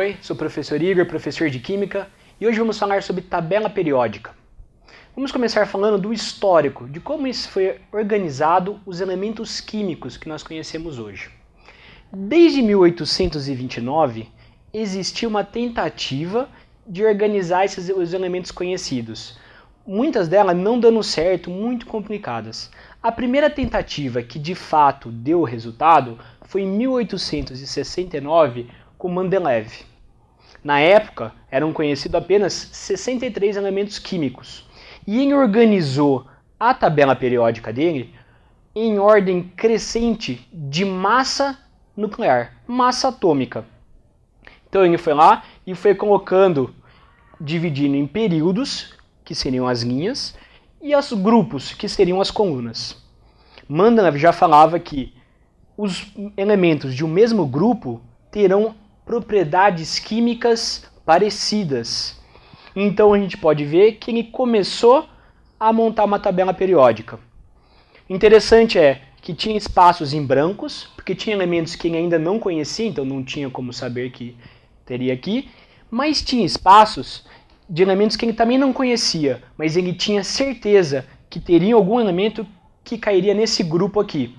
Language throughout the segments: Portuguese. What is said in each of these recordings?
Oi, sou o professor Igor, professor de Química, e hoje vamos falar sobre tabela periódica. Vamos começar falando do histórico, de como isso foi organizado os elementos químicos que nós conhecemos hoje. Desde 1829, existiu uma tentativa de organizar os elementos conhecidos. Muitas delas não dando certo, muito complicadas. A primeira tentativa que de fato deu resultado foi em 1869 com Mendeleev. Na época, eram conhecidos apenas 63 elementos químicos. E ele organizou a tabela periódica dele em ordem crescente de massa nuclear, massa atômica. Então ele foi lá e foi colocando, dividindo em períodos, que seriam as linhas, e os grupos, que seriam as colunas. Mendeleev já falava que os elementos de um mesmo grupo terão propriedades químicas parecidas. Então a gente pode ver que ele começou a montar uma tabela periódica. Interessante é que tinha espaços em brancos, porque tinha elementos que ele ainda não conhecia, então não tinha como saber que teria aqui, mas tinha espaços de elementos que ele também não conhecia, mas ele tinha certeza que teria algum elemento que cairia nesse grupo aqui.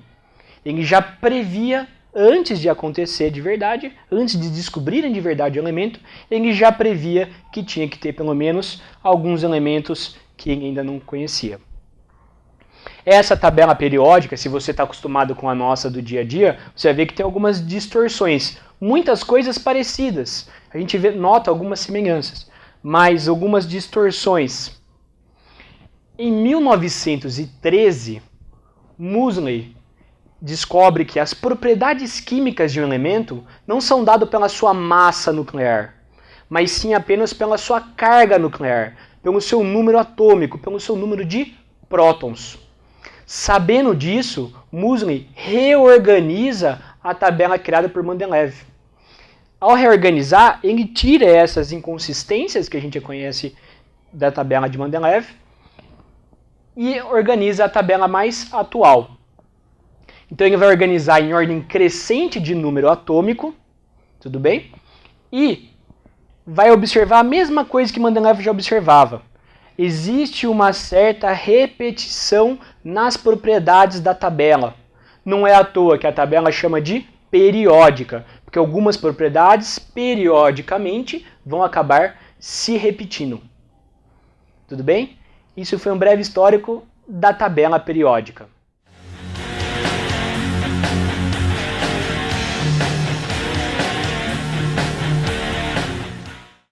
Ele já previa, antes de acontecer de verdade, antes de descobrirem de verdade o elemento, ele já previa que tinha que ter pelo menos alguns elementos que ele ainda não conhecia. Essa tabela periódica, se você está acostumado com a nossa do dia a dia, você vai ver que tem algumas distorções, muitas coisas parecidas. A gente nota algumas semelhanças, mas algumas distorções. Em 1913, Moseley descobre que as propriedades químicas de um elemento não são dadas pela sua massa nuclear, mas sim apenas pela sua carga nuclear, pelo seu número atômico, pelo seu número de prótons. Sabendo disso, Moseley reorganiza a tabela criada por Mendeleev. Ao reorganizar, ele tira essas inconsistências que a gente conhece da tabela de Mendeleev e organiza a tabela mais atual. Então ele vai organizar em ordem crescente de número atômico, tudo bem? E vai observar a mesma coisa que Mendeleev já observava. Existe uma certa repetição nas propriedades da tabela. Não é à toa que a tabela chama de periódica, porque algumas propriedades periodicamente vão acabar se repetindo. Tudo bem? Isso foi um breve histórico da tabela periódica.